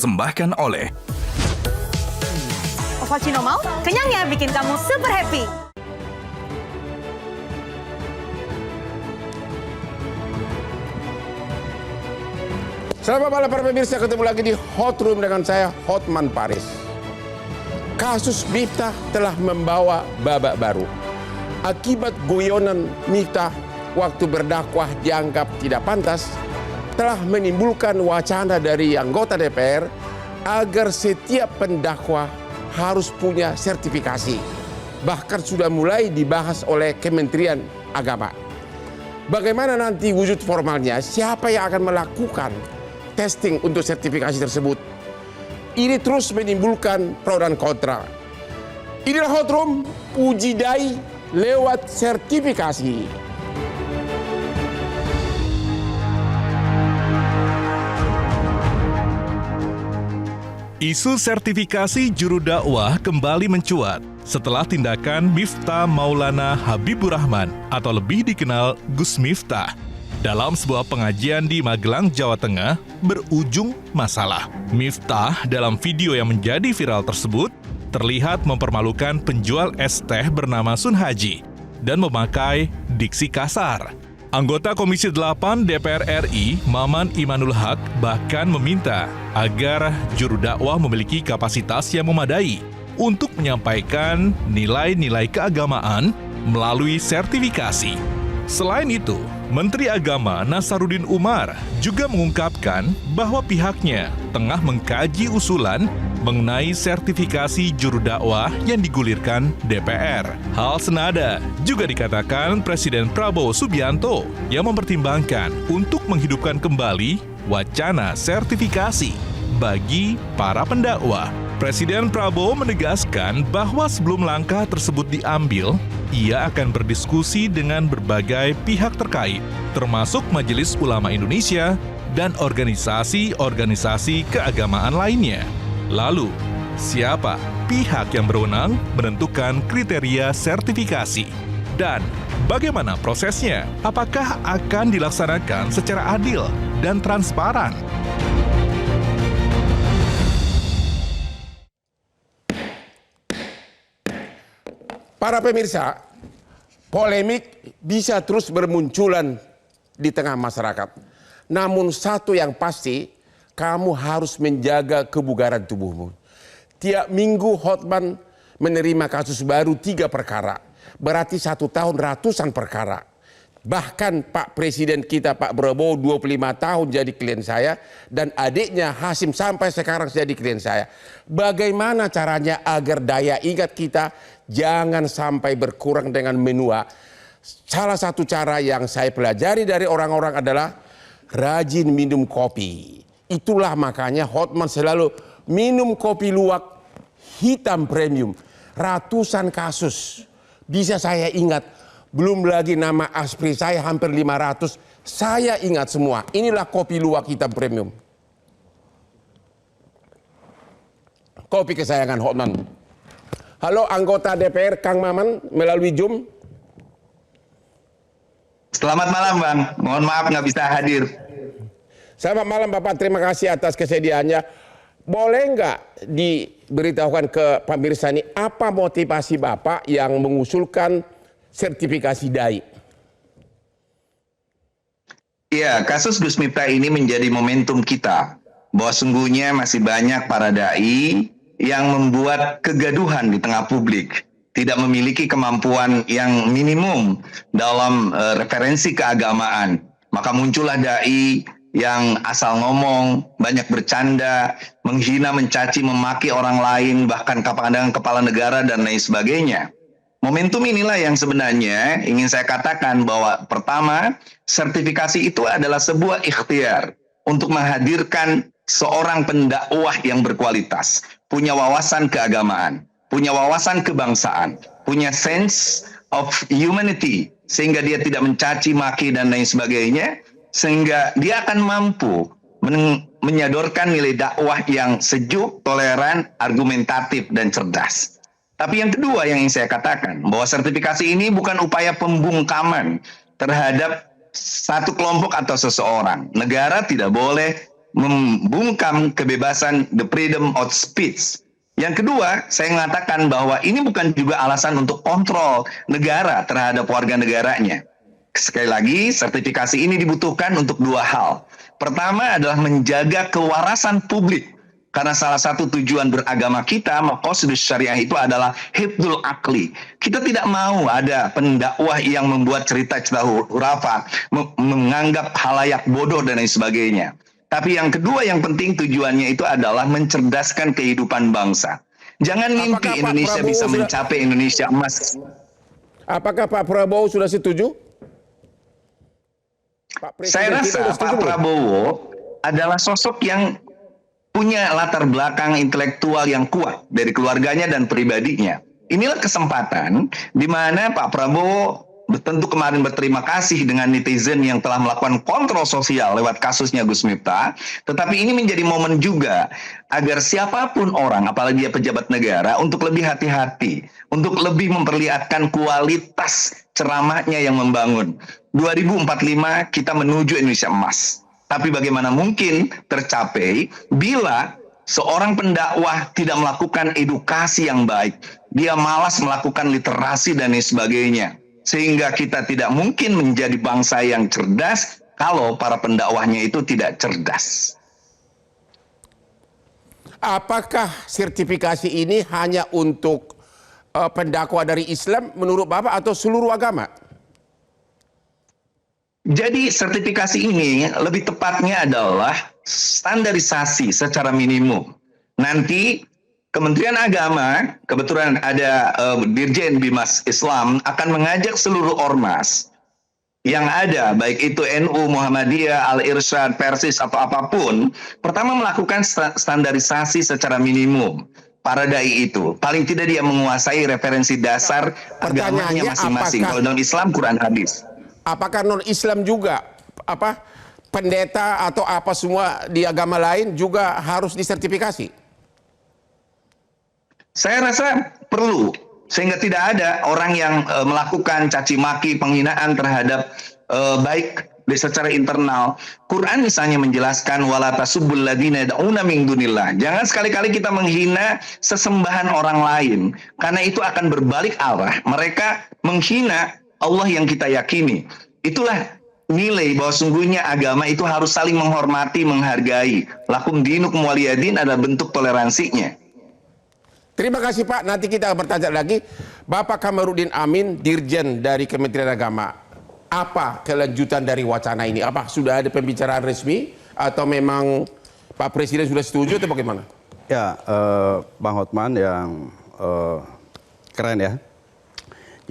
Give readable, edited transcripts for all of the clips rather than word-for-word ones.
dipersembahkan oleh Ovaltino mau? Kenyangnya bikin kamu super happy. Selamat malam para pemirsa, ketemu lagi di Hot Room dengan saya, Hotman Paris. Kasus Miftah telah membawa babak baru. Akibat guyonan Miftah waktu berdakwah dianggap tidak pantas, telah menimbulkan wacana dari anggota DPR agar setiap pendakwa harus punya sertifikasi. Bahkan sudah mulai dibahas oleh Kementerian Agama. Bagaimana nanti wujud formalnya, siapa yang akan melakukan testing untuk sertifikasi tersebut? Ini terus menimbulkan pro dan kontra. Inilah Hot Room, uji dai lewat sertifikasi. Isu sertifikasi juru dakwah kembali mencuat setelah tindakan Miftah Maulana Habibur Rahman atau lebih dikenal Gus Miftah dalam sebuah pengajian di Magelang, Jawa Tengah berujung masalah. Miftah dalam video yang menjadi viral tersebut terlihat mempermalukan penjual es teh bernama Sun Haji dan memakai diksi kasar. Anggota Komisi 8 DPR RI, Maman Imanul Haq, bahkan meminta agar juru dakwah memiliki kapasitas yang memadai untuk menyampaikan nilai-nilai keagamaan melalui sertifikasi. Selain itu, Menteri Agama Nasaruddin Umar juga mengungkapkan bahwa pihaknya tengah mengkaji usulan mengenai sertifikasi juru dakwah yang digulirkan DPR. Hal senada juga dikatakan Presiden Prabowo Subianto yang mempertimbangkan untuk menghidupkan kembali wacana sertifikasi bagi para pendakwah. Presiden Prabowo menegaskan bahwa sebelum langkah tersebut diambil, ia akan berdiskusi dengan berbagai pihak terkait, termasuk Majelis Ulama Indonesia dan organisasi-organisasi keagamaan lainnya. Lalu, siapa pihak yang berwenang menentukan kriteria sertifikasi? Dan bagaimana prosesnya? Apakah akan dilaksanakan secara adil dan transparan? Para pemirsa, polemik bisa terus bermunculan di tengah masyarakat. Namun satu yang pasti, kamu harus menjaga kebugaran tubuhmu. Tiap minggu Hotman menerima kasus baru 3 perkara. Berarti 1 tahun ratusan perkara. Bahkan Pak Presiden kita Pak Prabowo 25 tahun jadi klien saya. Dan adiknya Hasim sampai sekarang jadi klien saya. Bagaimana caranya agar daya ingat kita jangan sampai berkurang dengan menua? Salah satu cara yang saya pelajari dari orang-orang adalah rajin minum kopi. Itulah makanya Hotman selalu minum kopi luwak hitam premium. Ratusan kasus bisa saya ingat. Belum lagi nama aspri saya hampir 500. Saya ingat semua. Inilah kopi luwak hitam premium. Kopi kesayangan Hotman. Halo anggota DPR Kang Maman melalui Zoom. Selamat malam Bang, mohon maaf nggak bisa hadir. Selamat malam Bapak, terima kasih atas kesediaannya. Boleh nggak diberitahukan ke pemirsa ini apa motivasi Bapak yang mengusulkan sertifikasi DAI? Iya, kasus Gus Miftah ini menjadi momentum kita bahwa sungguhnya masih banyak para dai yang membuat kegaduhan di tengah publik, tidak memiliki kemampuan yang minimum dalam referensi keagamaan. Maka muncullah dai yang asal ngomong, banyak bercanda, menghina, mencaci, memaki orang lain, bahkan kepandangan kepala negara dan lain sebagainya. Momentum inilah yang sebenarnya ingin saya katakan bahwa pertama, sertifikasi itu adalah sebuah ikhtiar untuk menghadirkan seorang pendakwah yang berkualitas, punya wawasan keagamaan, punya wawasan kebangsaan, punya sense of humanity, sehingga dia tidak mencaci maki dan lain sebagainya, sehingga dia akan mampu menyodorkan nilai dakwah yang sejuk, toleran, argumentatif, dan cerdas. Tapi yang kedua yang ingin saya katakan, bahwa sertifikasi ini bukan upaya pembungkaman terhadap satu kelompok atau seseorang. Negara tidak boleh membungkam kebebasan the freedom of speech. Yang kedua, saya mengatakan bahwa ini bukan juga alasan untuk kontrol negara terhadap warga negaranya. Sekali lagi, sertifikasi ini dibutuhkan untuk dua hal. Pertama adalah menjaga kewarasan publik. Karena salah satu tujuan beragama kita, maqasid syariah itu adalah hifdzul akli. Kita tidak mau ada pendakwah yang membuat cerita-cerita hurafat, menganggap halayak bodoh dan lain sebagainya. Tapi yang kedua yang penting tujuannya itu adalah mencerdaskan kehidupan bangsa. Jangan mimpi Indonesia bisa mencapai Indonesia emas. Apakah Pak Prabowo sudah setuju? Saya rasa Pak Prabowo adalah sosok yang punya latar belakang intelektual yang kuat dari keluarganya dan pribadinya. Inilah kesempatan di mana Pak Prabowo tentu kemarin berterima kasih dengan netizen yang telah melakukan kontrol sosial lewat kasusnya Gus Miftah. Tetapi ini menjadi momen juga agar siapapun orang, apalagi dia pejabat negara, untuk lebih hati-hati, untuk lebih memperlihatkan kualitas ceramahnya yang membangun. 2045 kita menuju Indonesia emas. Tapi bagaimana mungkin tercapai bila seorang pendakwah tidak melakukan edukasi yang baik. Dia malas melakukan literasi dan lain sebagainya. Sehingga kita tidak mungkin menjadi bangsa yang cerdas kalau para pendakwahnya itu tidak cerdas. Apakah sertifikasi ini hanya untuk pendakwa dari Islam menurut Bapak atau seluruh agama? Jadi sertifikasi ini lebih tepatnya adalah standarisasi secara minimum. Nanti Kementerian Agama, kebetulan ada Dirjen Bimas Islam, akan mengajak seluruh ormas yang ada, baik itu NU, Muhammadiyah, Al-Irsyad, Persis, atau apapun, pertama melakukan standarisasi secara minimum. Para dai itu, paling tidak dia menguasai referensi dasar agamanya masing-masing. Kalau dalam Islam, Quran, hadis. Apakah non-Islam juga pendeta atau apa semua di agama lain juga harus disertifikasi? Saya rasa perlu, sehingga tidak ada orang yang melakukan caci maki, penghinaan terhadap baik secara internal. Quran misalnya menjelaskan wala tasubbul ladzina yad'una min dunillah. Jangan sekali-kali kita menghina sesembahan orang lain, karena itu akan berbalik arah. Mereka menghina Allah yang kita yakini. Itulah nilai bahwa sungguhnya agama itu harus saling menghormati, menghargai. Lakum dinukum waliyadin adalah bentuk toleransinya. Terima kasih Pak, nanti kita bertanya lagi. Bapak Kamarudin Amin, Dirjen dari Kementerian Agama. Apa kelanjutan dari wacana ini? Apa sudah ada pembicaraan resmi atau memang Pak Presiden sudah setuju atau bagaimana? Ya, Bang Hotman yang keren ya.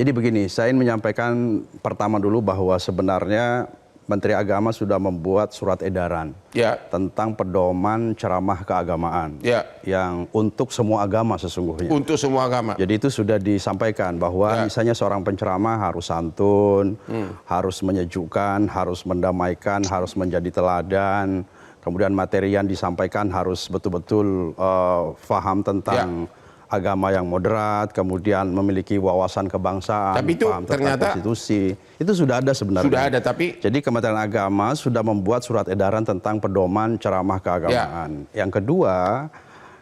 Jadi begini, saya ingin menyampaikan pertama dulu bahwa sebenarnya Menteri Agama sudah membuat surat edaran tentang pedoman ceramah keagamaan yang untuk semua agama sesungguhnya. Untuk semua agama. Jadi itu sudah disampaikan bahwa misalnya seorang penceramah harus santun, harus menyejukkan, harus mendamaikan, harus menjadi teladan. Kemudian materi yang disampaikan harus betul-betul faham tentang agama yang moderat, kemudian memiliki wawasan kebangsaan, tapi itu paham tentang ternyata konstitusi. Itu sudah ada sebenarnya. Sudah ada, tapi jadi Kementerian Agama sudah membuat surat edaran tentang pedoman ceramah keagamaan. Yang kedua,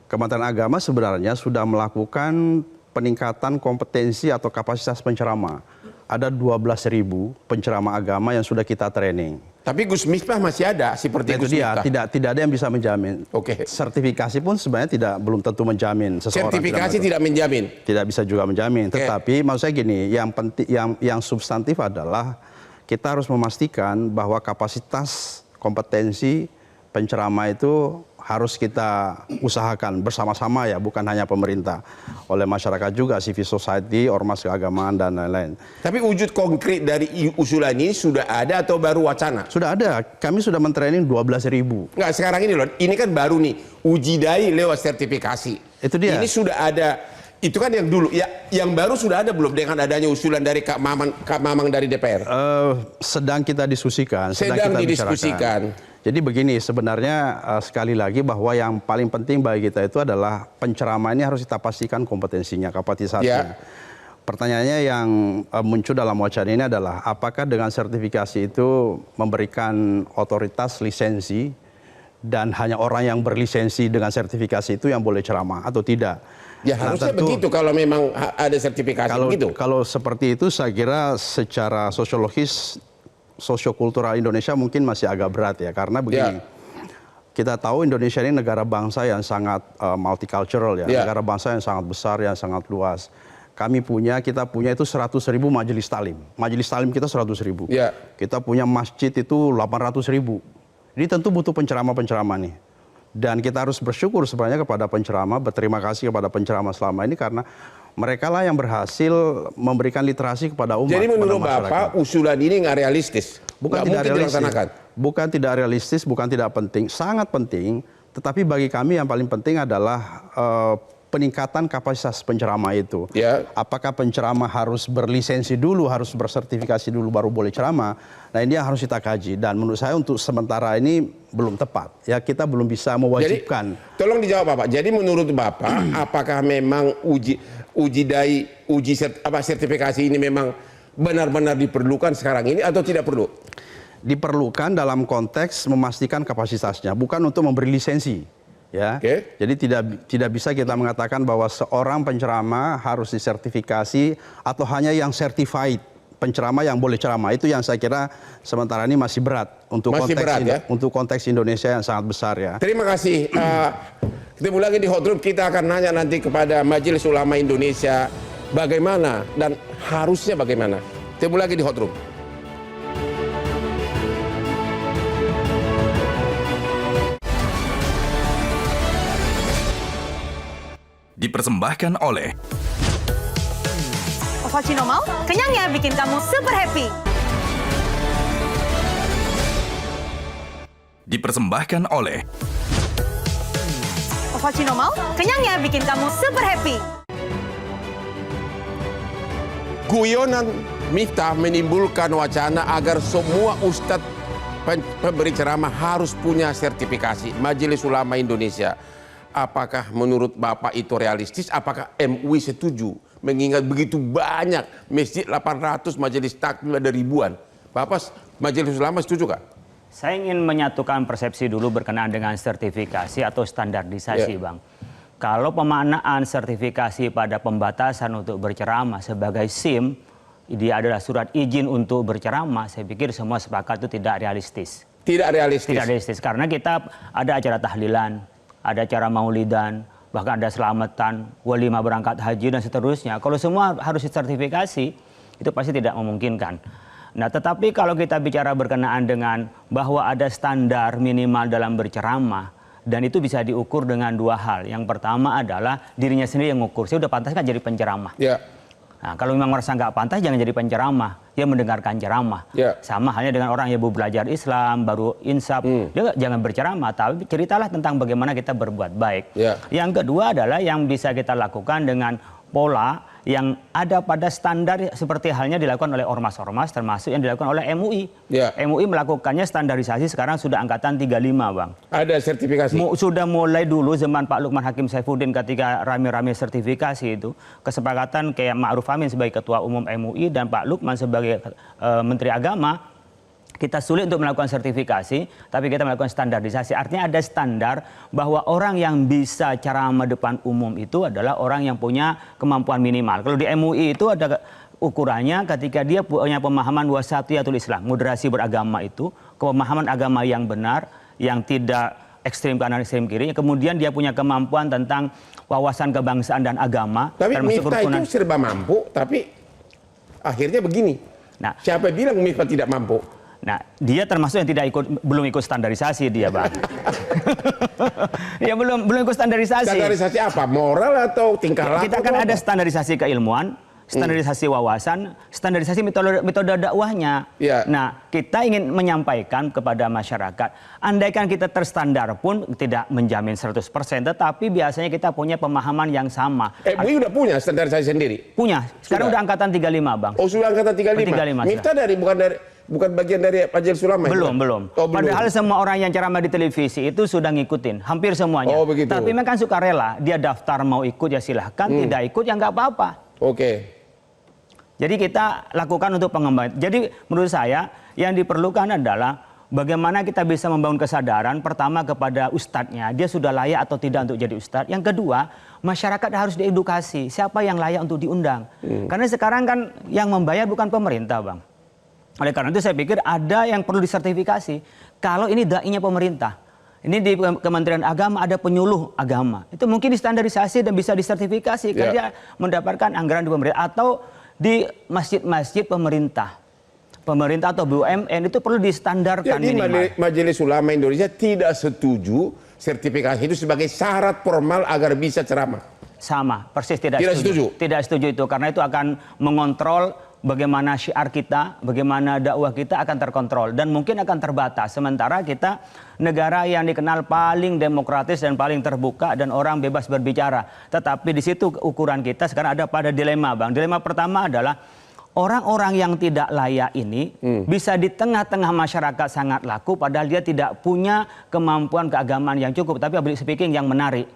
Kementerian Agama sebenarnya sudah melakukan peningkatan kompetensi atau kapasitas penceramah. Ada 12.000 penceramah agama yang sudah kita training. Tapi Gus Miftah masih ada seperti Gus Miftah. Tidak ada yang bisa menjamin. Sertifikasi pun sebenarnya belum tentu menjamin seseorang. Sertifikasi tidak menjamin. Tidak bisa juga menjamin. Tetapi maksud saya gini, yang penting, yang substantif adalah kita harus memastikan bahwa kapasitas kompetensi penceramah itu harus kita usahakan bersama-sama ya, bukan hanya pemerintah, oleh masyarakat juga, civil society, ormas keagamaan dan lain-lain. Tapi wujud konkret dari usulan ini sudah ada atau baru wacana? Sudah ada, kami sudah mentraining 12.000. Enggak, sekarang ini loh, ini kan baru nih, uji dai lewat sertifikasi. Itu dia. Ini sudah ada, itu kan yang dulu, ya yang baru sudah ada belum dengan adanya usulan dari Kak Mamang dari DPR? Sedang kita diskusikan. Sedang didiskusikan. Jadi begini, sebenarnya sekali lagi bahwa yang paling penting bagi kita itu adalah penceramah ini harus kita pastikan kompetensinya, kapasitasnya. Pertanyaannya yang muncul dalam wacana ini adalah apakah dengan sertifikasi itu memberikan otoritas lisensi dan hanya orang yang berlisensi dengan sertifikasi itu yang boleh ceramah atau tidak. Ya harusnya begitu kalau memang ada sertifikasi begitu. Kalau seperti itu saya kira secara sosiologis, sosiokultural Indonesia mungkin masih agak berat ya, karena begini. Kita tahu Indonesia ini negara bangsa yang sangat multicultural ya, negara bangsa yang sangat besar, yang sangat luas. Kita punya itu 100.000 majelis talim. Majelis talim kita 100.000. Kita punya masjid itu 800.000. Jadi tentu butuh penceramah-penceramah nih. Dan kita harus bersyukur sebenarnya kepada penceramah, berterima kasih kepada penceramah selama ini karena mereka lah yang berhasil memberikan literasi kepada umat. Jadi menurut Bapak usulan ini nggak realistis? Bukan tidak realistis. Bukan tidak realistis, bukan tidak penting, sangat penting. Tetapi bagi kami yang paling penting adalah peningkatan kapasitas penceramah itu. Apakah penceramah harus berlisensi dulu, harus bersertifikasi dulu baru boleh ceramah? Nah ini yang harus kita kaji. Dan menurut saya untuk sementara ini belum tepat. Ya kita belum bisa mewajibkan. Jadi, tolong dijawab Bapak. Jadi menurut Bapak, apakah memang sertifikasi ini memang benar-benar diperlukan sekarang ini atau tidak perlu? Diperlukan dalam konteks memastikan kapasitasnya, bukan untuk memberi lisensi. Ya, jadi tidak bisa kita mengatakan bahwa seorang penceramah harus disertifikasi atau hanya yang certified penceramah yang boleh ceramah. Itu yang saya kira sementara ini masih berat untuk untuk konteks Indonesia yang sangat besar ya. Terima kasih. Ketemu lagi di Hot Room. Kita akan nanya nanti kepada Majelis Ulama Indonesia bagaimana dan harusnya bagaimana. Ketemu lagi di Hot Room. Dipersembahkan oleh Ovaltino mau? Kenyangnya bikin kamu super happy. Dipersembahkan oleh Ovaltino mau? Kenyangnya bikin kamu super happy. Guyonan Miftah menimbulkan wacana agar semua ustadz pemberi ceramah harus punya sertifikasi Majelis Ulama Indonesia. Apakah menurut Bapak itu realistis? Apakah MUI setuju? Mengingat begitu banyak masjid 800, majelis taklim ada ribuan. Bapak Majelis Ulama setuju Kak? Saya ingin menyatukan persepsi dulu berkenaan dengan sertifikasi atau standarisasi Bang. Kalau pemaknaan sertifikasi pada pembatasan untuk berceramah sebagai SIM, dia adalah surat izin untuk berceramah, saya pikir semua sepakat itu tidak realistis. Tidak realistis? Tidak realistis, karena kita ada acara tahlilan, ada acara maulidan, bahkan ada selamatan, walimah berangkat haji dan seterusnya. Kalau semua harus disertifikasi, itu pasti tidak memungkinkan. Nah, tetapi kalau kita bicara berkenaan dengan bahwa ada standar minimal dalam berceramah, dan itu bisa diukur dengan dua hal. Yang pertama adalah dirinya sendiri yang mengukur. Saya udah pantas kan jadi penceramah. Nah, kalau memang merasa nggak pantas, jangan jadi penceramah. Dia mendengarkan ceramah. Sama halnya dengan orang yang baru belajar Islam, baru insaf. Dia jangan berceramah, tapi ceritalah tentang bagaimana kita berbuat baik. Yang kedua adalah yang bisa kita lakukan dengan pola yang ada pada standar seperti halnya dilakukan oleh ormas-ormas, termasuk yang dilakukan oleh MUI. MUI melakukannya standarisasi sekarang sudah angkatan 35, Bang. Ada sertifikasi? Sudah mulai dulu zaman Pak Lukman Hakim Saifuddin ketika rame-rame sertifikasi itu. Kesepakatan kayak Ma'ruf Amin sebagai Ketua Umum MUI dan Pak Lukman sebagai Menteri Agama. Kita sulit untuk melakukan sertifikasi, tapi kita melakukan standarisasi. Artinya ada standar bahwa orang yang bisa ceramah depan umum itu adalah orang yang punya kemampuan minimal. Kalau di MUI itu ada ukurannya ketika dia punya pemahaman wasatiyatul Islam, moderasi beragama itu, pemahaman agama yang benar, yang tidak ekstrem kanan ekstrem kiri. Kemudian dia punya kemampuan tentang wawasan kebangsaan dan agama. Tapi Miftah itu serba mampu, tapi akhirnya begini. Nah, siapa bilang Miftah tidak mampu? Nah, dia termasuk yang belum ikut standarisasi dia, Bang. Ya belum ikut standarisasi. Standarisasi apa? Moral atau tingkah laku? Kita kan ada standarisasi keilmuan, standarisasi wawasan, standarisasi metode dakwahnya. Nah, kita ingin menyampaikan kepada masyarakat, andaikan kita terstandar pun tidak menjamin 100%, tetapi biasanya kita punya pemahaman yang sama. MUI udah punya standarisasi sendiri? Punya. Sekarang udah angkatan 35, Bang. Oh, sudah angkatan 35. Miftah bukan bagian dari Majelis Ulama? Belum. Padahal semua orang yang ceramah di televisi itu sudah ngikutin, hampir semuanya. Oh, begitu. Tapi memang kan sukarela, dia daftar mau ikut ya silahkan, tidak ikut ya nggak apa-apa. Jadi kita lakukan untuk pengembangan. Jadi menurut saya yang diperlukan adalah bagaimana kita bisa membangun kesadaran pertama kepada ustadznya, dia sudah layak atau tidak untuk jadi ustadz. Yang kedua, masyarakat harus diedukasi siapa yang layak untuk diundang. Karena sekarang kan yang membayar bukan pemerintah, Bang. Oleh karena itu saya pikir ada yang perlu disertifikasi. Kalau ini dai-nya pemerintah, ini di Kementerian Agama ada penyuluh agama. Itu mungkin distandarisasi dan bisa disertifikasi karena dia mendapatkan anggaran di pemerintah atau di masjid-masjid pemerintah. Pemerintah atau BUMN itu perlu distandarkan Jadi minimal. Majelis Ulama Indonesia tidak setuju sertifikasi itu sebagai syarat formal agar bisa ceramah. Sama, persis tidak Tidak setuju. setuju? Tidak setuju itu karena itu akan mengontrol bagaimana syiar kita, bagaimana dakwah kita akan terkontrol dan mungkin akan terbatas. Sementara kita negara yang dikenal paling demokratis dan paling terbuka dan orang bebas berbicara. Tetapi di situ ukuran kita sekarang ada pada dilema, Bang. Dilema pertama adalah orang-orang yang tidak layak ini bisa di tengah-tengah masyarakat sangat laku padahal dia tidak punya kemampuan keagamaan yang cukup tapi public speaking yang menarik.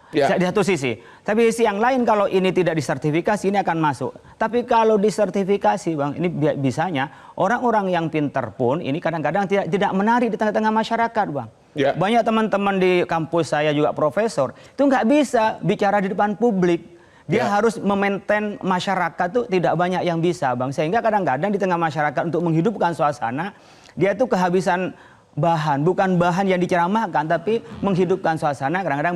Di satu sisi. Tapi di sisi yang lain kalau ini tidak disertifikasi ini akan masuk. Tapi kalau disertifikasi, Bang, ini bisanya orang-orang yang pintar pun ini kadang-kadang tidak menarik di tengah-tengah masyarakat, Bang. Banyak teman-teman di kampus saya juga profesor, itu nggak bisa bicara di depan publik. Dia harus memaintain masyarakat tuh tidak banyak yang bisa, Bang. Sehingga kadang-kadang di tengah masyarakat untuk menghidupkan suasana, dia tuh kehabisan bahan, bukan bahan yang diceramahkan, tapi menghidupkan suasana kadang-kadang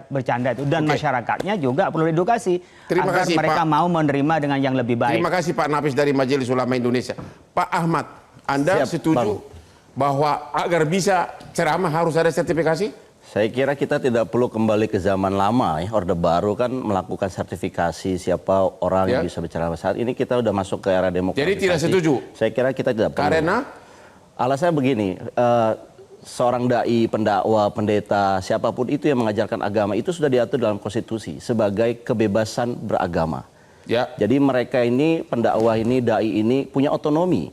bercanda itu. Dan masyarakatnya juga perlu edukasi agar mereka mau menerima dengan yang lebih baik. Terima kasih Pak Nafis dari Majelis Ulama Indonesia. Pak Ahmad, Anda setuju bahwa agar bisa ceramah harus ada sertifikasi? Saya kira kita tidak perlu kembali ke zaman lama ya. Orde Baru kan melakukan sertifikasi siapa orang yang bisa bicara. Saat ini kita udah masuk ke era demokrasi. Jadi tidak setuju? Saya kira kita tidak perlu. Karena? Alasannya begini, seorang dai, pendakwah, pendeta, siapapun itu yang mengajarkan agama itu sudah diatur dalam konstitusi sebagai kebebasan beragama. Jadi mereka ini, pendakwah ini, dai ini punya otonomi.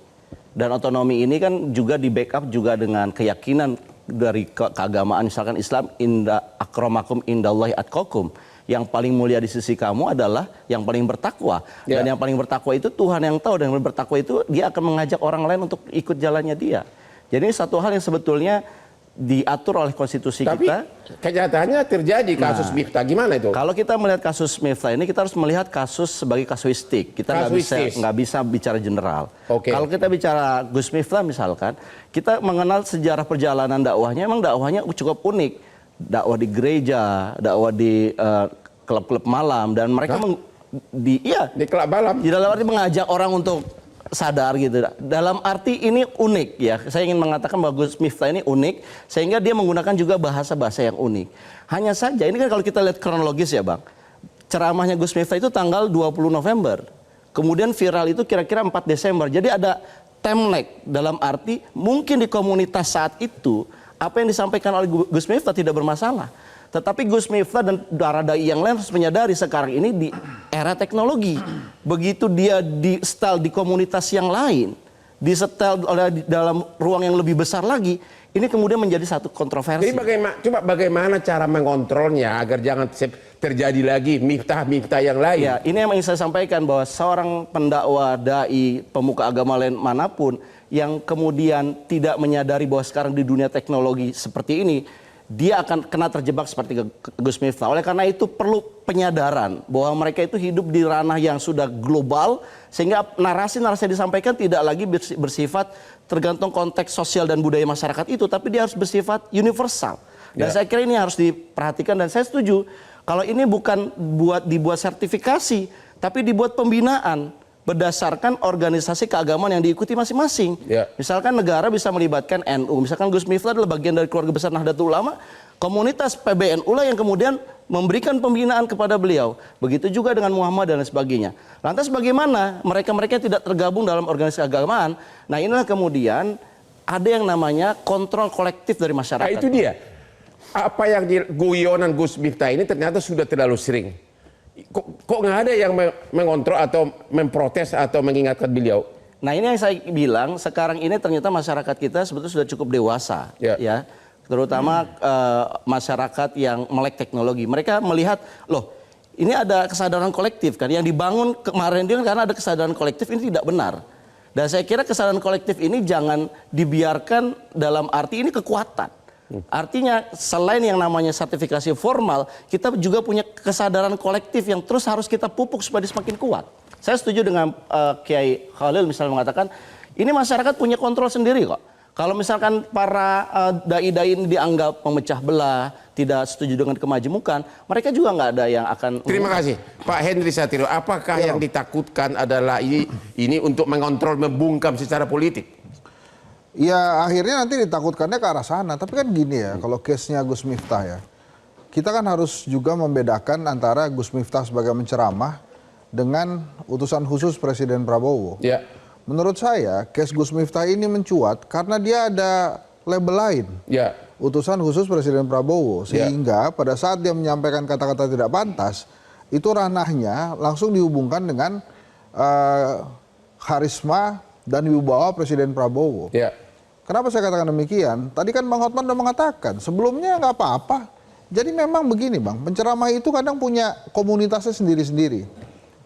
Dan otonomi ini kan juga di backup juga dengan keyakinan dari keagamaan, misalkan Islam, inda akramakum indallahi atqakum. Yang paling mulia di sisi kamu adalah yang paling bertakwa. Dan yang paling bertakwa itu Tuhan yang tahu. Dan yang bertakwa itu dia akan mengajak orang lain untuk ikut jalannya dia. Jadi ini satu hal yang sebetulnya diatur oleh konstitusi kita. Tapi kenyataannya terjadi kasus Miftah. Gimana itu? Kalau kita melihat kasus Miftah ini, kita harus melihat kasus sebagai kasuistik. Kita nggak bisa bicara general. Kalau kita bicara Gus Miftah misalkan, kita mengenal sejarah perjalanan dakwahnya. Emang dakwahnya cukup unik. Dakwah di gereja, dakwah di klub-klub malam, dan mereka di klub malam. Di dalam arti mengajak orang untuk sadar gitu. Dalam arti ini unik ya. Saya ingin mengatakan bahwa Gus Miftah ini unik sehingga dia menggunakan juga bahasa-bahasa yang unik. Hanya saja ini kan kalau kita lihat kronologis ya, Bang. Ceramahnya Gus Miftah itu tanggal 20 November. Kemudian viral itu kira-kira 4 Desember. Jadi ada time lag dalam arti mungkin di komunitas saat itu apa yang disampaikan oleh Gus Miftah tidak bermasalah. Tetapi Gus Miftah dan para dai yang lain harus menyadari sekarang ini di era teknologi. Begitu dia di-setel di komunitas yang lain, di-setel oleh dalam ruang yang lebih besar lagi, ini kemudian menjadi satu kontroversi. Jadi bagaimana cara mengontrolnya agar jangan terjadi lagi Miftah yang lain? Ya, ini yang ingin saya sampaikan bahwa seorang pendakwa, dai, pemuka agama lain manapun yang kemudian tidak menyadari bahwa sekarang di dunia teknologi seperti ini, dia akan kena terjebak seperti Gus Miftah. Oleh karena itu perlu penyadaran bahwa mereka itu hidup di ranah yang sudah global sehingga narasi-narasi yang disampaikan tidak lagi bersifat tergantung konteks sosial dan budaya masyarakat itu, tapi dia harus bersifat universal. Dan saya kira ini harus diperhatikan dan saya setuju kalau ini bukan dibuat sertifikasi, tapi dibuat pembinaan berdasarkan organisasi keagamaan yang diikuti masing-masing. Misalkan negara bisa melibatkan NU, misalkan Gus Miftah adalah bagian dari keluarga besar Nahdlatul Ulama, komunitas PBNU lah yang kemudian memberikan pembinaan kepada beliau. Begitu juga dengan Muhammad dan lain sebagainya. Lantas bagaimana mereka-mereka yang tidak tergabung dalam organisasi keagamaan? Nah inilah kemudian ada yang namanya kontrol kolektif dari masyarakat. Nah, itu dia. Apa yang di guyonan Gus Miftah ini ternyata sudah terlalu sering. Kok nggak ada yang mengontrol atau memprotes atau mengingatkan beliau? Nah ini yang saya bilang sekarang ini ternyata masyarakat kita sebetulnya sudah cukup dewasa, ya. Terutama masyarakat yang melek teknologi. Mereka melihat, loh, ini ada kesadaran kolektif kan? Yang dibangun kemarin itu karena ada kesadaran kolektif ini tidak benar. Dan saya kira kesadaran kolektif ini jangan dibiarkan dalam arti ini kekuatan. Artinya selain yang namanya sertifikasi formal, kita juga punya kesadaran kolektif yang terus harus kita pupuk supaya dia semakin kuat. Saya setuju dengan Kiai Khalil misalnya mengatakan, ini masyarakat punya kontrol sendiri kok. Kalau misalkan para dai-dai ini dianggap memecah belah, tidak setuju dengan kemajemukan, mereka juga nggak ada yang akan... Terima kasih. Pak Henry Satrio, apakah yang ditakutkan adalah ini untuk mengontrol, membungkam secara politik? Ya akhirnya nanti ditakutkannya ke arah sana. Tapi kan gini ya, kalau case-nya Gus Miftah ya, kita kan harus juga membedakan antara Gus Miftah sebagai penceramah dengan utusan khusus Presiden Prabowo. Ya. Menurut saya, case Gus Miftah ini mencuat karena dia ada label lain. Ya. Utusan khusus Presiden Prabowo. Sehingga pada saat dia menyampaikan kata-kata tidak pantas, itu ranahnya langsung dihubungkan dengan karisma dan wibawa Presiden Prabowo. Ya. Kenapa saya katakan demikian? Tadi kan Bang Hotman sudah mengatakan, sebelumnya nggak apa-apa. Jadi memang begini Bang, penceramah itu kadang punya komunitasnya sendiri-sendiri.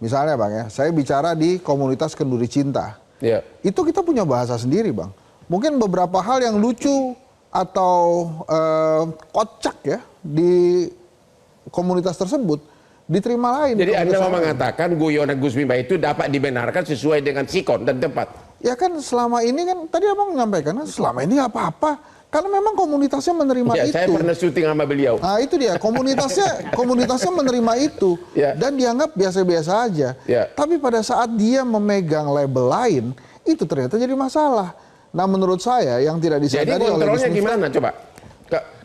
Misalnya Bang ya, saya bicara di komunitas Kenduri Cinta. Ya. Itu kita punya bahasa sendiri Bang. Mungkin beberapa hal yang lucu atau kocak ya di komunitas tersebut diterima lain. Jadi Anda mau mengatakan guyonan Gus Miftah itu dapat dibenarkan sesuai dengan sikon dan tempat? Ya kan selama ini kan tadi Abang menyampaikan selama ini nggak apa-apa karena memang komunitasnya menerima Ya, itu. saya pernah syuting sama beliau. Nah itu dia komunitasnya menerima itu dan dianggap biasa-biasa aja. Tapi pada saat dia memegang label lain itu ternyata jadi masalah. Nah menurut saya yang tidak disadari Jadi oleh kontrolnya Gus Miftah, gimana coba?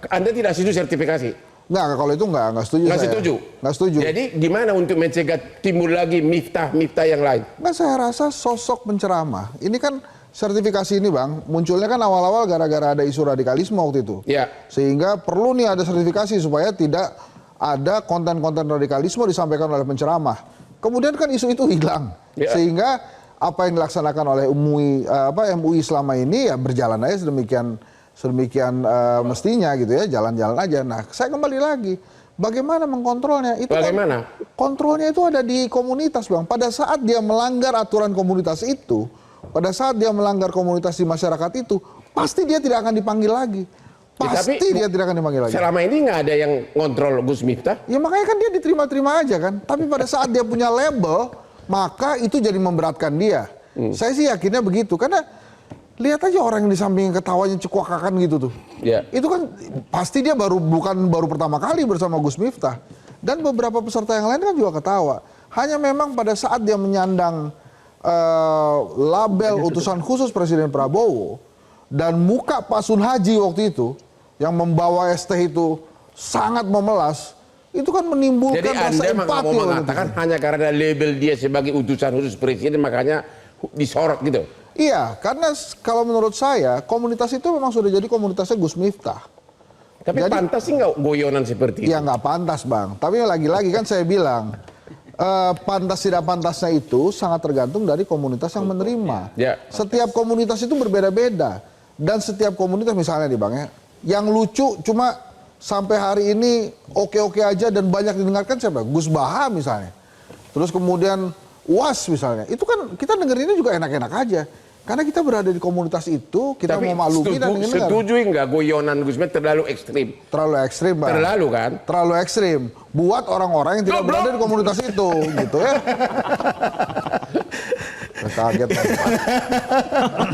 Anda tidak setuju sertifikasi? Nggak, kalau itu nggak setuju. Nggak saya. setuju? Nggak setuju. Jadi gimana untuk mencegah timbul lagi Miftah yang lain? Nggak, saya rasa sosok penceramah. Ini kan sertifikasi ini Bang, munculnya kan awal-awal gara-gara ada isu radikalisme waktu itu. Ya. Sehingga perlu nih ada sertifikasi supaya tidak ada konten-konten radikalisme disampaikan oleh penceramah. Kemudian kan isu itu hilang. Ya. Sehingga apa yang dilaksanakan oleh MUI selama ini ya berjalan aja sedemikian mestinya gitu ya, jalan-jalan aja. Nah, saya kembali lagi, bagaimana mengkontrolnya? Itu Bagaimana? Kontrolnya itu ada di komunitas Bang. Pada saat dia melanggar aturan komunitas itu, pada saat dia melanggar komunitas di masyarakat itu, pasti dia tidak akan dipanggil lagi. Pasti dia tidak akan dipanggil lagi. Selama ini nggak ada yang ngontrol Gus Miftah? Ya makanya kan dia diterima-terima aja kan. Tapi pada saat dia punya label, maka itu jadi memberatkan dia. Saya sih yakinnya begitu, karena lihat aja orang yang di samping ketawanya cekuakakan gitu tuh. Ya. Itu kan pasti dia bukan baru pertama kali bersama Gus Miftah. Dan beberapa peserta yang lain kan juga ketawa. Hanya memang pada saat dia menyandang label utusan khusus Presiden Prabowo dan muka Pak Sun Haji waktu itu yang membawa ST itu sangat memelas, itu kan menimbulkan Jadi rasa Anda empati. mau mengatakan hanya karena label dia sebagai utusan khusus Presiden makanya disorot gitu? Iya, karena kalau menurut saya komunitas itu memang sudah jadi komunitasnya Gus Miftah. Tapi jadi, pantas sih nggak goyonan seperti itu? Ya nggak pantas Bang. Tapi lagi-lagi kan saya bilang pantas tidak pantasnya itu sangat tergantung dari komunitas yang menerima. Ya. Setiap komunitas itu berbeda-beda dan setiap komunitas misalnya nih Bang ya, yang lucu cuma sampai hari ini oke-oke aja dan banyak didengarkan siapa? Gus Baha misalnya. Terus kemudian UAS misalnya. Itu kan kita dengerinnya juga enak-enak aja. Karena kita berada di komunitas itu, kita Tapi mau maklumi dan dengar. setuju nggak goyonan Gus Miftah terlalu ekstrim? Terlalu ekstrim, Bang. Terlalu kan? Terlalu ekstrim. Buat orang-orang yang tidak berada di komunitas itu, gitu ya. Kaget.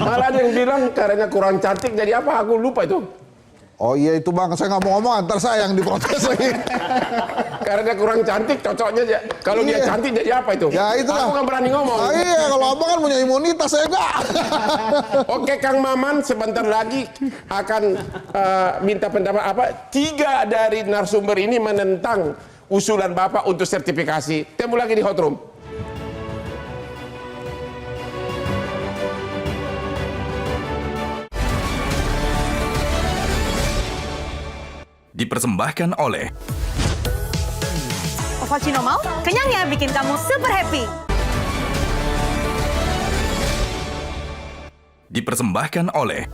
Malah ada yang bilang karena kurang cantik jadi apa? Aku lupa itu. Oh iya itu Bang, saya nggak mau ngomong, ntar saya yang diprotes lagi. Karena kurang cantik cocoknya aja. Kalau dia cantik jadi apa itu? Ya itulah. Aku nggak berani ngomong. Oh, iya, kalau Abang kan punya imunitas, saya enggak. Oke Kang Maman, sebentar lagi akan minta pendapat apa? 3 dari narasumber ini menentang usulan Bapak untuk sertifikasi. Temu lagi di Hot Room. Dipersembahkan oleh Ovaltino mau? Kenyangnya bikin kamu super happy. Dipersembahkan oleh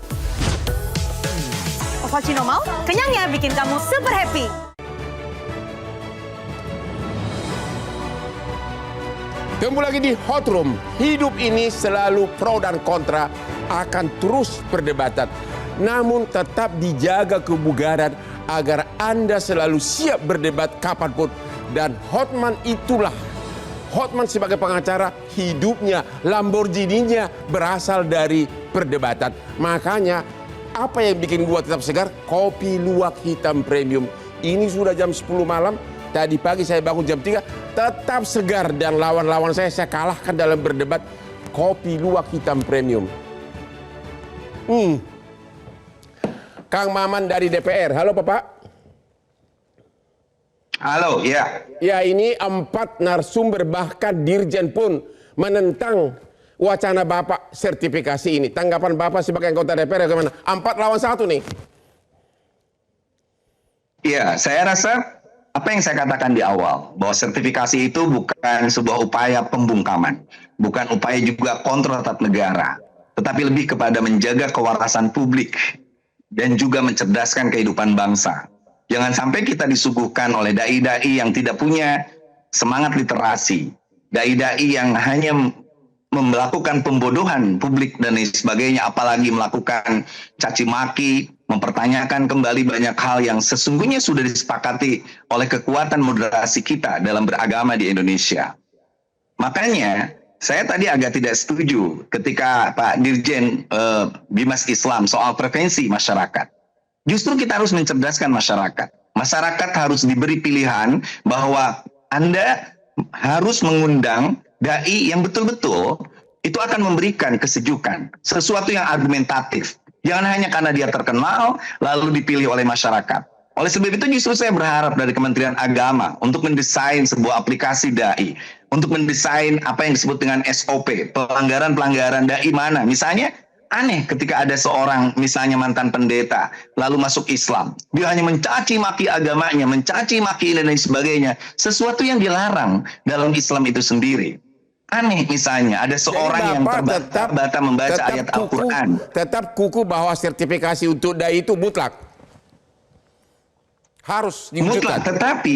Ovaltino mau? Kenyangnya bikin kamu super happy. Ketemu lagi di Hot Room. Hidup ini selalu pro dan kontra, akan terus perdebatan. Namun tetap dijaga kebugaran agar Anda selalu siap berdebat kapanpun. Dan Hotman itulah. Hotman sebagai pengacara, hidupnya, Lamborghini-nya berasal dari perdebatan. Makanya apa yang bikin gua tetap segar? Kopi luwak hitam premium. Ini sudah jam 10 malam. Tadi pagi saya bangun jam 3, tetap segar, dan lawan-lawan saya kalahkan dalam berdebat. Kopi luwak hitam premium. Kang Maman dari DPR. Halo Bapak. Halo, ya. Ya, ini 4 narasumber, bahkan Dirjen pun menentang wacana Bapak sertifikasi ini. Tanggapan Bapak sebagai anggota DPR bagaimana? 4 lawan 1 nih. Ya, saya rasa apa yang saya katakan di awal, bahwa sertifikasi itu bukan sebuah upaya pembungkaman, bukan upaya juga kontrol terhadap negara, tetapi lebih kepada menjaga kewarasan publik dan juga mencerdaskan kehidupan bangsa. Jangan sampai kita disuguhkan oleh dai-dai yang tidak punya semangat literasi, dai-dai yang hanya melakukan pembodohan publik dan lain sebagainya, apalagi melakukan caci maki, mempertanyakan kembali banyak hal yang sesungguhnya sudah disepakati oleh kekuatan moderasi kita dalam beragama di Indonesia. Makanya saya tadi agak tidak setuju ketika Pak Dirjen Bimas Islam soal prevensi masyarakat. Justru kita harus mencerdaskan masyarakat. Masyarakat harus diberi pilihan bahwa Anda harus mengundang dai yang betul-betul itu akan memberikan kesejukan, sesuatu yang argumentatif. Jangan hanya karena dia terkenal lalu dipilih oleh masyarakat. Oleh sebab itu justru saya berharap dari Kementerian Agama untuk mendesain sebuah aplikasi dai, untuk mendesain apa yang disebut dengan SOP, pelanggaran-pelanggaran dai mana. Misalnya aneh ketika ada seorang misalnya mantan pendeta lalu masuk Islam, dia hanya mencaci maki agamanya, mencaci maki dan lain sebagainya, sesuatu yang dilarang dalam Islam itu sendiri. Aneh misalnya ada seorang yang terbata-bata membaca ayat Al-Quran. Tetap kuku bahwa sertifikasi untuk dai itu mutlak. Harus diwujudkan. Mutlak, tetapi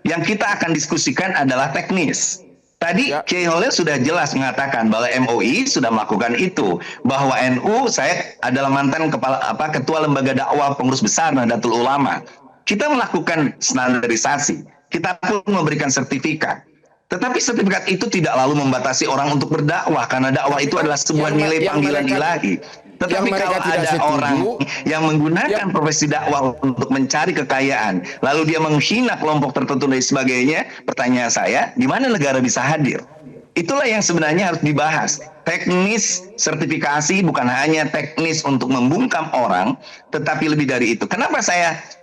yang kita akan diskusikan adalah teknis. Tadi Kiai Holil sudah jelas mengatakan bahwa MUI sudah melakukan itu, bahwa NU, saya adalah mantan ketua lembaga dakwah pengurus besar Nahdlatul Ulama. Kita melakukan standarisasi, kita pun memberikan sertifikat. Tetapi sertifikat itu tidak lalu membatasi orang untuk berdakwah, karena dakwah itu adalah sebuah nilai panggilan ilahi. Tetapi kalau ada orang yang menggunakan profesi dakwah untuk mencari kekayaan, lalu dia menghina kelompok tertentu dan sebagainya, pertanyaan saya, di mana negara bisa hadir? Itulah yang sebenarnya harus dibahas. Teknis sertifikasi bukan hanya teknis untuk membungkam orang, tetapi lebih dari itu. Kenapa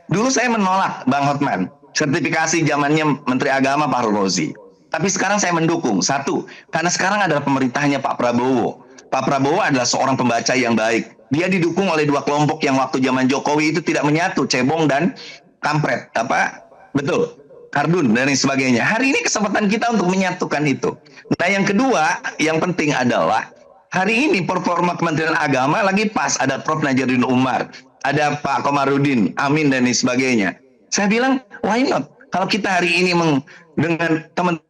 dulu saya menolak Bang Hotman, sertifikasi zamannya Menteri Agama Pak Rozi. Tapi sekarang saya mendukung. Satu, karena sekarang adalah pemerintahnya Pak Prabowo. Pak Prabowo adalah seorang pembaca yang baik. Dia didukung oleh 2 kelompok yang waktu zaman Jokowi itu tidak menyatu, cebong dan kampret. Betul, kardun dan lain sebagainya. Hari ini kesempatan kita untuk menyatukan itu. Nah, yang kedua, yang penting adalah hari ini performa Kementerian Agama lagi pas. Ada Prof. Najarudin Umar, ada Pak Komarudin Amin dan lain sebagainya. Saya bilang, why not? Kalau kita hari ini dengan teman-teman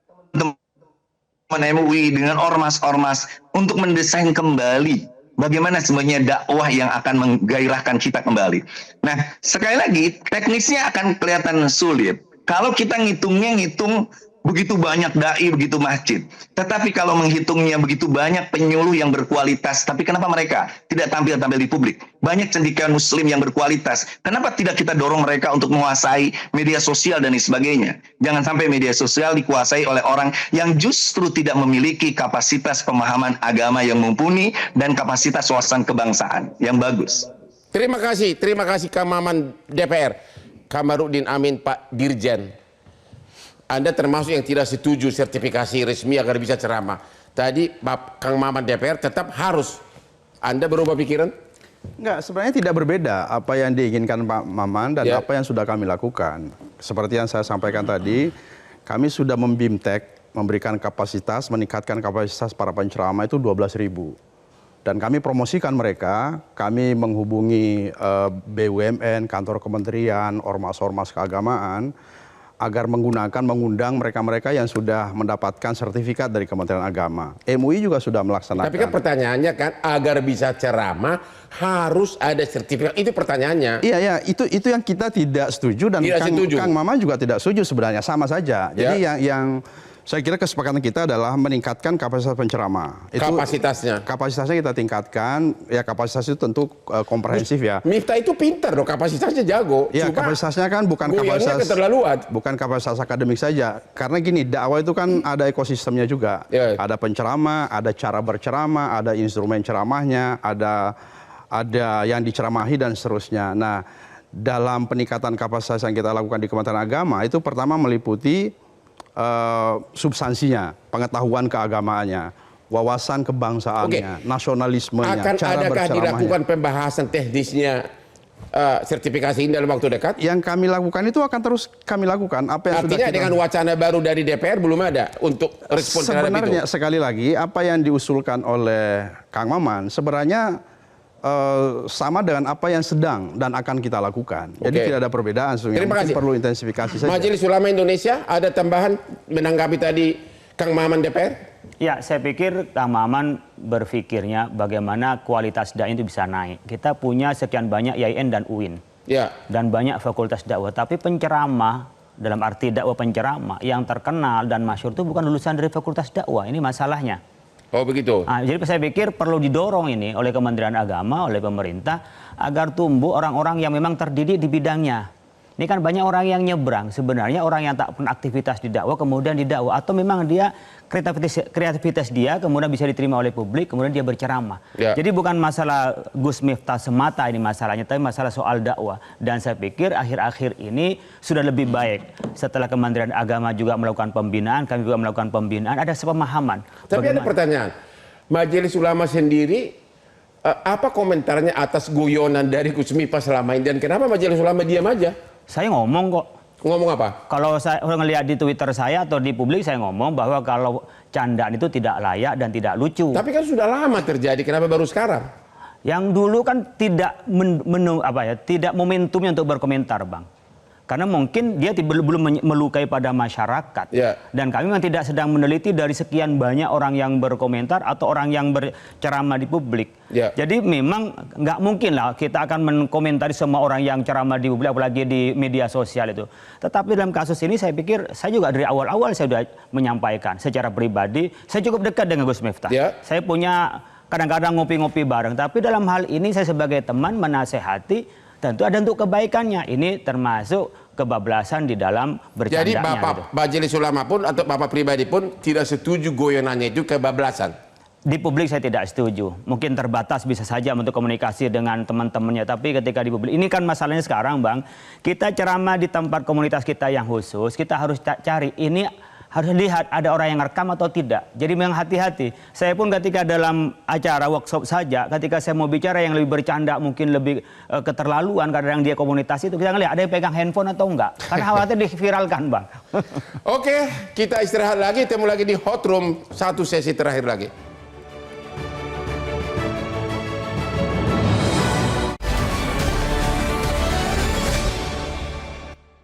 MUI, dengan ormas-ormas untuk mendesain kembali bagaimana sebenarnya dakwah yang akan menggairahkan kita kembali. Nah, sekali lagi teknisnya akan kelihatan sulit kalau kita ngitung begitu banyak dai, begitu masjid. Tetapi kalau menghitungnya begitu banyak penyuluh yang berkualitas, tapi kenapa mereka tidak tampil di publik? Banyak cendekiawan muslim yang berkualitas. Kenapa tidak kita dorong mereka untuk menguasai media sosial dan sebagainya? Jangan sampai media sosial dikuasai oleh orang yang justru tidak memiliki kapasitas pemahaman agama yang mumpuni dan kapasitas wawasan kebangsaan yang bagus. Terima kasih Kang Maman DPR. Kamarudin Amin, Pak Dirjen. Anda termasuk yang tidak setuju sertifikasi resmi agar bisa ceramah. Tadi Kang Maman DPR tetap harus. Anda berubah pikiran? Enggak, sebenarnya tidak berbeda apa yang diinginkan Pak Maman dan apa yang sudah kami lakukan. Seperti yang saya sampaikan tadi, kami sudah membimtek, memberikan kapasitas, meningkatkan kapasitas para penceramah itu 12.000. Dan kami promosikan mereka, kami menghubungi BUMN, kantor kementerian, ormas-ormas keagamaan, agar mengundang mereka-mereka yang sudah mendapatkan sertifikat dari Kementerian Agama. MUI juga sudah melaksanakan. Tapi kan pertanyaannya kan agar bisa ceramah harus ada sertifikat. Itu pertanyaannya. Iya, itu yang kita tidak setuju dan Kang Maman juga tidak setuju sebenarnya, sama saja. Jadi yang saya kira kesepakatan kita adalah meningkatkan kapasitas penceramah. Kapasitasnya kita tingkatkan. Ya kapasitas itu tentu komprehensif ya. Miftah itu pintar loh, kapasitasnya jago. Ya kapasitasnya kan bukan kapasitas akademik saja. Karena gini, dakwah itu kan ada ekosistemnya juga. Ada penceramah, ada cara berceramah, ada instrumen ceramahnya, ada yang diceramahi dan seterusnya. Nah, dalam peningkatan kapasitas yang kita lakukan di Kementerian Agama itu pertama meliputi substansinya, pengetahuan keagamaannya, wawasan kebangsaannya, nasionalismenya, cara berceramahnya. Adakah dilakukan pembahasan teknisnya sertifikasi ini dalam waktu dekat? Yang kami lakukan itu akan terus kami lakukan. Artinya dengan wacana baru dari DPR belum ada untuk respon terhadap itu? Sebenarnya sekali lagi apa yang diusulkan oleh Kang Maman sebenarnya sama dengan apa yang sedang dan akan kita lakukan. Jadi tidak ada perbedaan. Terima kasih. Perlu intensifikasi saja. Majelis Ulama Indonesia ada tambahan menanggapi tadi Kang Maman DPR? Ya, saya pikir Kang Maman berpikirnya bagaimana kualitas dakwah itu bisa naik. Kita punya sekian banyak IAIN dan UIN. Dan banyak fakultas dakwah. Tapi penceramah, dalam arti dakwah penceramah, yang terkenal dan masyhur itu bukan lulusan dari fakultas dakwah. Ini masalahnya. Oh begitu. Jadi saya pikir perlu didorong ini oleh Kementerian Agama, oleh pemerintah, agar tumbuh orang-orang yang memang terdidik di bidangnya. Ini kan banyak orang yang nyebrang, sebenarnya orang yang tak pernah aktivitas di dakwah kemudian didakwah, atau memang dia kreativitas dia kemudian bisa diterima oleh publik, kemudian dia berceramah. Jadi bukan masalah Gus Miftah semata ini masalahnya, tapi masalah soal dakwah. Dan saya pikir akhir-akhir ini sudah lebih baik setelah Kementerian Agama juga melakukan pembinaan, kami juga melakukan pembinaan, ada sepemahaman. Tapi ada pertanyaan, Majelis Ulama sendiri apa komentarnya atas guyonan dari Gus Miftah selama ini, dan kenapa Majelis Ulama diam aja? Saya ngomong kok. Ngomong apa? Kalau saya ngelihat di Twitter saya atau di publik, saya ngomong bahwa kalau candaan itu tidak layak dan tidak lucu. Tapi kan sudah lama terjadi, kenapa baru sekarang? Yang dulu kan tidak tidak momentumnya untuk berkomentar, Bang. Karena mungkin dia belum melukai pada masyarakat. Dan kami memang tidak sedang meneliti dari sekian banyak orang yang berkomentar atau orang yang berceramah di publik. Jadi memang nggak mungkin lah kita akan mengomentari semua orang yang ceramah di publik, apalagi di media sosial itu. Tetapi dalam kasus ini saya pikir, saya juga dari awal-awal saya sudah menyampaikan secara pribadi, saya cukup dekat dengan Gus Miftah. Saya punya kadang-kadang ngopi-ngopi bareng, tapi dalam hal ini saya sebagai teman menasehati, tentu ada untuk kebaikannya. Ini termasuk kebablasan di dalam bercandanya. Jadi Bapak Majelis Ulama pun atau Bapak pribadi pun tidak setuju goyonannya itu kebablasan? Di publik saya tidak setuju. Mungkin terbatas bisa saja untuk komunikasi dengan teman-temannya. Tapi ketika di publik, ini kan masalahnya sekarang, Bang. Kita ceramah di tempat komunitas kita yang khusus, kita harus cari ini, harus lihat ada orang yang rekam atau tidak. Jadi memang hati-hati. Saya pun ketika dalam acara workshop saja, ketika saya mau bicara yang lebih bercanda, mungkin lebih keterlaluan, kadang dia komunitas itu, kita ngelihat ada yang pegang handphone atau enggak. Karena khawatir diviralkan, Bang. Oke, kita istirahat lagi, temu lagi di Hot Room, satu sesi terakhir lagi.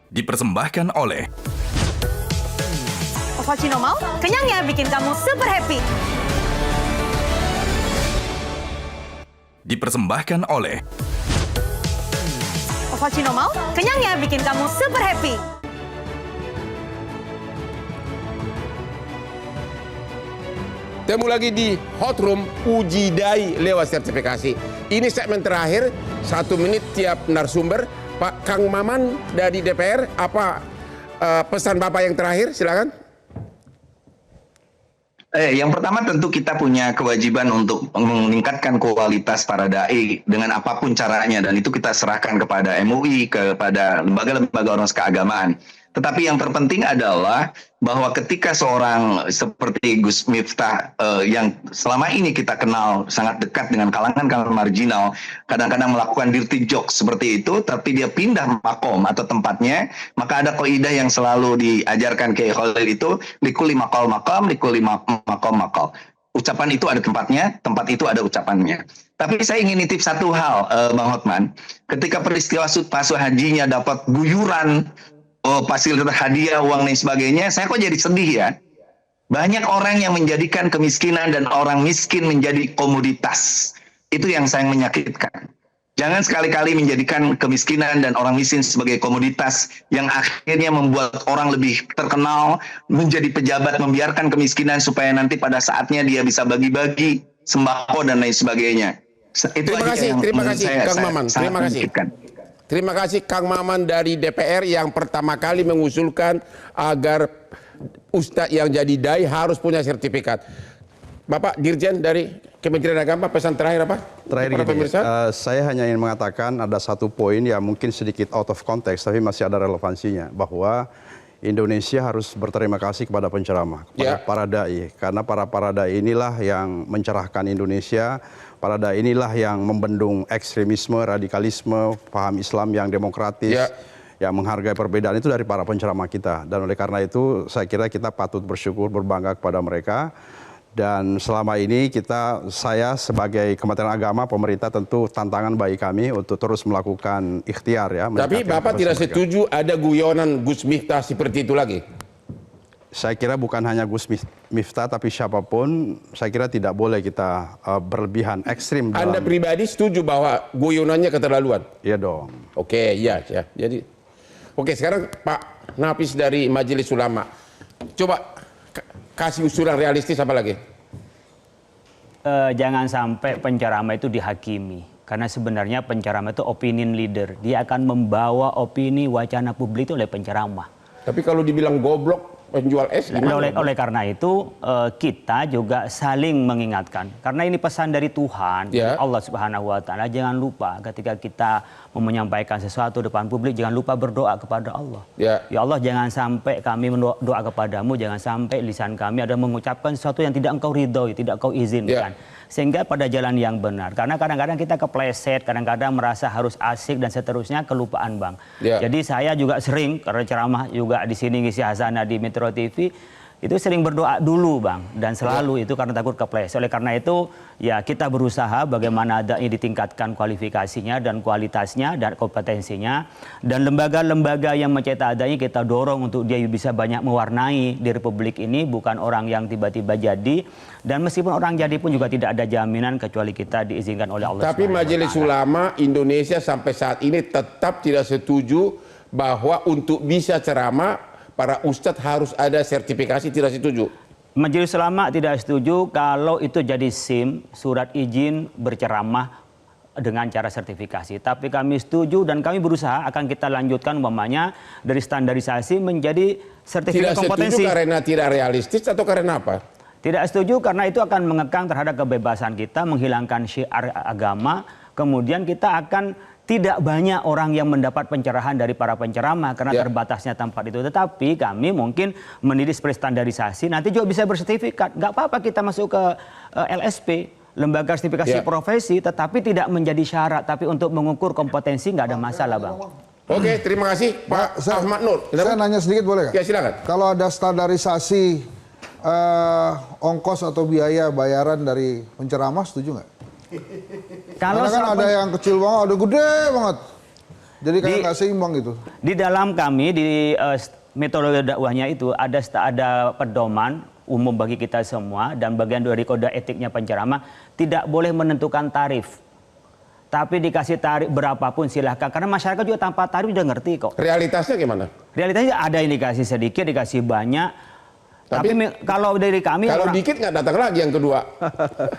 Dipersembahkan oleh Ovaltino mau? Kenyangnya bikin kamu super happy. Dipersembahkan oleh Ovaltino mau? Kenyangnya bikin kamu super happy. Temu lagi di Hot Room, uji dai lewat sertifikasi. Ini segmen terakhir, 1 menit tiap narasumber. Pak Kang Maman dari DPR, apa pesan Bapak yang terakhir? Silakan. Yang pertama tentu kita punya kewajiban untuk meningkatkan kualitas para dai dengan apapun caranya, dan itu kita serahkan kepada MUI, kepada lembaga-lembaga ormas keagamaan. Tetapi yang terpenting adalah bahwa ketika seorang seperti Gus Miftah yang selama ini kita kenal sangat dekat dengan kalangan marginal, kadang-kadang melakukan dirty jokes seperti itu, tapi dia pindah makom atau tempatnya, maka ada kaidah yang selalu diajarkan Kiai Khalil itu, likuli makal makam, likuli makom makal. Ucapan itu ada tempatnya, tempat itu ada ucapannya. Tapi saya ingin nitip satu hal, Bang Hotman. Ketika peristiwa pasuh hajinya dapat guyuran fasilitas hadiah, uang dan sebagainya, saya kok jadi sedih ya. Banyak orang yang menjadikan kemiskinan dan orang miskin menjadi komoditas. Itu yang saya menyakitkan. Jangan sekali-kali menjadikan kemiskinan dan orang miskin sebagai komoditas yang akhirnya membuat orang lebih terkenal, menjadi pejabat, membiarkan kemiskinan supaya nanti pada saatnya dia bisa bagi-bagi sembako dan lain sebagainya. Itu Terima kasih Kang Maman. Terima kasih Kang Maman dari DPR yang pertama kali mengusulkan agar Ustadz yang jadi dai harus punya sertifikat. Bapak Dirjen dari Kementerian Agama, pesan terakhir apa? Terakhir para gini, pemirsa? saya hanya ingin mengatakan ada satu poin yang mungkin sedikit out of context, tapi masih ada relevansinya, bahwa Indonesia harus berterima kasih kepada penceramah, kepada para dai, karena para dai inilah yang mencerahkan Indonesia, para dai inilah yang membendung ekstremisme, radikalisme, paham Islam yang demokratis, yang menghargai perbedaan itu dari para penceramah kita. Dan oleh karena itu saya kira kita patut bersyukur, berbangga kepada mereka. Dan selama ini saya sebagai Kementerian Agama, pemerintah tentu tantangan bagi kami untuk terus melakukan ikhtiar ya. Tapi Bapak tidak setuju ada guyonan Gus Miftah seperti itu lagi? Saya kira bukan hanya Gus Miftah, tapi siapapun, saya kira tidak boleh kita berlebihan, ekstrim. Anda pribadi setuju bahwa guyonannya keterlaluan? Iya dong. Oke, iya. Jadi, oke, sekarang Pak Nafis dari Majelis Ulama, coba kasih usulan realistis apa lagi? Jangan sampai penceramah itu dihakimi. Karena sebenarnya penceramah itu opinion leader. Dia akan membawa opini wacana publik itu oleh penceramah. Tapi kalau dibilang goblok, penjual es gimana? Oleh karena itu kita juga saling mengingatkan. Karena ini pesan dari Tuhan, Allah Subhanahu wa Ta'ala. Jangan lupa ketika kita mau menyampaikan sesuatu depan publik, jangan lupa berdoa kepada Allah. Ya Allah, jangan sampai kami berdoa kepadamu, jangan sampai lisan kami ada mengucapkan sesuatu yang tidak engkau ridhoi, tidak engkau izinkan. Sehingga pada jalan yang benar. Karena kadang-kadang kita kepleset, kadang-kadang merasa harus asik dan seterusnya, kelupaan Bang. Jadi saya juga sering, karena ceramah juga di sini ngisi hasanah di Metro TV, itu sering berdoa dulu Bang, dan selalu itu karena takut kepleset. Oleh karena itu ya kita berusaha bagaimana dai ditingkatkan kualifikasinya dan kualitasnya dan kompetensinya, dan lembaga-lembaga yang mencetak dai kita dorong untuk dia bisa banyak mewarnai di Republik ini, bukan orang yang tiba-tiba jadi, dan meskipun orang jadi pun juga tidak ada jaminan kecuali kita diizinkan oleh Allah. Tapi Majelis Ulama Indonesia sampai saat ini tetap tidak setuju bahwa untuk bisa ceramah para ustadz harus ada sertifikasi, tidak setuju. Majelis Ulama tidak setuju kalau itu jadi SIM, surat izin berceramah dengan cara sertifikasi. Tapi kami setuju dan kami berusaha akan kita lanjutkan umpamanya dari standarisasi menjadi sertifikat kompetensi. Tidak setuju karena tidak realistis atau karena apa? Tidak setuju karena itu akan mengekang terhadap kebebasan kita, menghilangkan syiar agama, kemudian kita akan tidak banyak orang yang mendapat pencerahan dari para penceramah karena terbatasnya tempat itu. Tetapi kami mungkin mendidik seperti standarisasi, nanti juga bisa bersertifikat. Nggak apa-apa kita masuk ke LSP, lembaga sertifikasi profesi, tetapi tidak menjadi syarat. Tapi untuk mengukur kompetensi nggak ada masalah Bang. Oke, terima kasih Pak Ahmad Nur. Saya nanya sedikit boleh nggak? Ya silakan. Kalau ada standarisasi ongkos atau biaya bayaran dari penceramah, setuju nggak? Karena kan ada yang kecil banget, ada gede banget. Jadi kayak nggak seimbang gitu. Di dalam kami, di metode dakwahnya itu ada pedoman umum bagi kita semua, dan bagian dari kode etiknya penceramah, tidak boleh menentukan tarif. Tapi dikasih tarif berapapun silahkan. Karena masyarakat juga tanpa tarif udah ngerti kok. Realitasnya gimana? Realitasnya ada yang dikasih sedikit, dikasih banyak. Tapi kalau dari kami, kalau dikit nggak datang lagi yang kedua.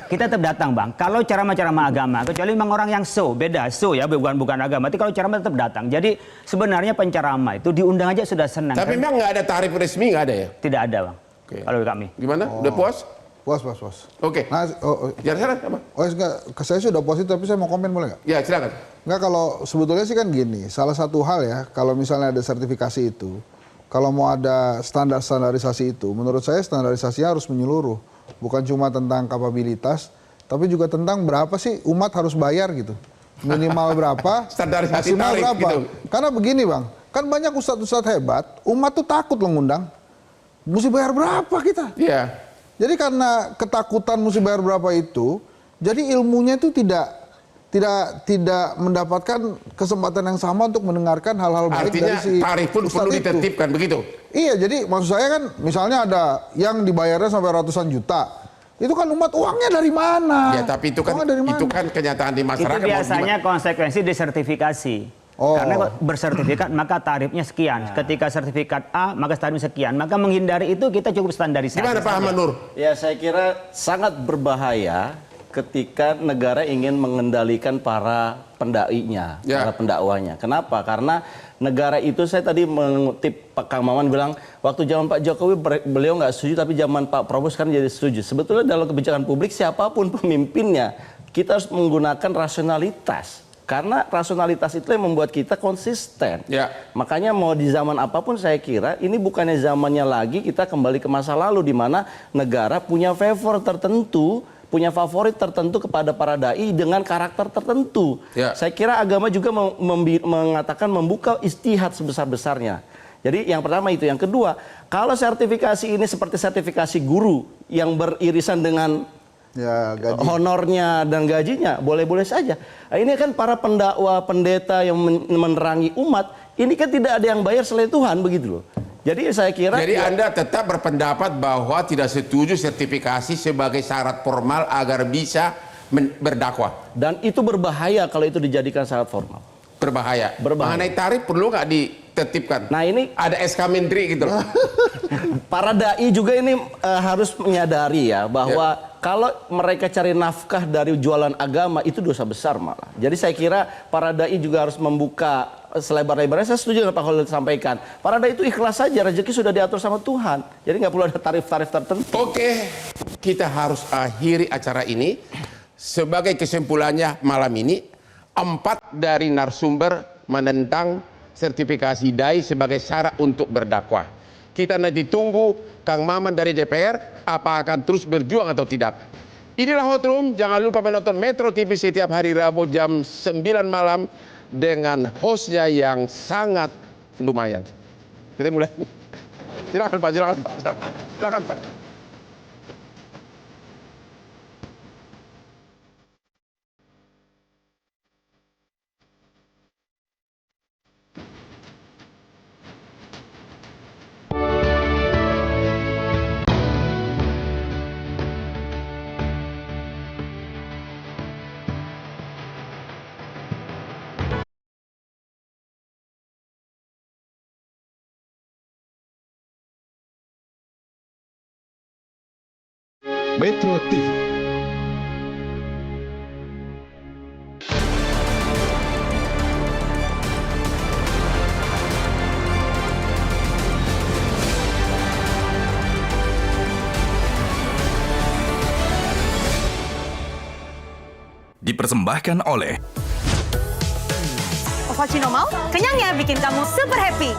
Kita tetap datang Bang. Kalau ceramah-ceramah agama, kecuali memang orang yang beda ya, bukan agama. Tapi kalau ceramah tetap datang. Jadi sebenarnya penceramah itu diundang aja sudah senang. Tapi memang nggak ada tarif resmi, nggak ada ya? Tidak ada Bang. Kalau kami. Gimana? Udah puas? Puas. Oke. Nah, Jangan apa? Saya sudah puas itu, tapi saya mau komen boleh nggak? Ya silakan. Nggak, kalau sebetulnya sih kan gini. Salah satu hal ya, kalau misalnya ada sertifikasi itu, kalau mau ada standarisasi itu, menurut saya standarisasinya harus menyeluruh. Bukan cuma tentang kapabilitas, tapi juga tentang berapa sih umat harus bayar gitu. Minimal berapa, standarisasi maksimal tarif, berapa. gitu. Karena begini Bang, kan banyak ustadz-ustadz hebat, umat tuh takut loh ngundang. Mesti bayar berapa kita? Iya. Jadi karena ketakutan mesti bayar berapa itu, jadi ilmunya itu tidak tidak mendapatkan kesempatan yang sama untuk mendengarkan hal-hal baik Artinya dari si tarif pun ustadz perlu itu. ditertibkan begitu. Iya, jadi maksud saya kan misalnya ada yang dibayarnya sampai ratusan juta. Itu kan umat uangnya dari mana? Ya, tapi itu kan Uangnya dari mana? itu kan kenyataan di Itu masyarakat. mau biasanya gimana? konsekuensi disertifikasi. Oh. Karena bersertifikat maka tarifnya sekian. Ketika sertifikat A maka tarifnya sekian. Maka menghindari itu kita cukup standarisasi. Gimana Pak Ahmad Nur? Ya, saya kira sangat berbahaya ketika negara ingin mengendalikan para pendainya, Ya. para pendakwanya. Kenapa? Karena negara itu, saya tadi mengutip Pak Kang Maman bilang, waktu zaman Pak Jokowi beliau nggak setuju, tapi zaman Pak Prabowo sekarang jadi setuju. Sebetulnya dalam kebijakan publik siapapun pemimpinnya, kita harus menggunakan rasionalitas. Karena rasionalitas itu yang membuat kita konsisten. Ya. Makanya mau di zaman apapun saya kira ini bukannya zamannya lagi kita kembali ke masa lalu di mana negara punya favor tertentu, punya favorit tertentu kepada para dai dengan karakter tertentu. Ya. Saya kira agama juga mengatakan membuka istihad sebesar-besarnya. Jadi yang pertama itu, yang kedua, kalau sertifikasi ini seperti sertifikasi guru yang beririsan dengan Ya, gaji. honornya dan gajinya, boleh-boleh saja. Nah, ini kan para pendakwa, pendeta yang menerangi umat, ini kan tidak ada yang bayar selain Tuhan, begitu loh. Jadi saya kira... Jadi Anda tetap berpendapat bahwa tidak setuju sertifikasi sebagai syarat formal agar bisa berdakwah. Dan itu berbahaya kalau itu dijadikan syarat formal. Berbahaya. Berbahaya. Mengenai tarif perlu nggak ditertibkan? Nah, ini Ada SK Menteri gitu loh. para dai juga ini harus menyadari ya bahwa kalau mereka cari nafkah dari jualan agama itu dosa besar malah. Jadi saya kira para dai juga harus membuka selebar-lebarnya. Saya setuju dengan Pak Khalil sampaikan. Para dai itu ikhlas saja, rezeki sudah diatur sama Tuhan. Jadi nggak perlu ada tarif-tarif tertentu. Oke, kita harus akhiri acara ini. Sebagai kesimpulannya malam ini, 4 dari narasumber menentang sertifikasi dai sebagai syarat untuk berdakwah. Kita nanti tunggu Kang Maman dari DPR, apa akan terus berjuang atau tidak. Inilah Hot Room, jangan lupa menonton Metro TV setiap hari Rabu jam 9 malam dengan hostnya yang sangat lumayan. Kita mulai. Silakan Pak, silakan Pak. Silakan Pak. Metro TV. Dipersembahkan oleh Ovacino Mau, kenyangnya bikin kamu super happy.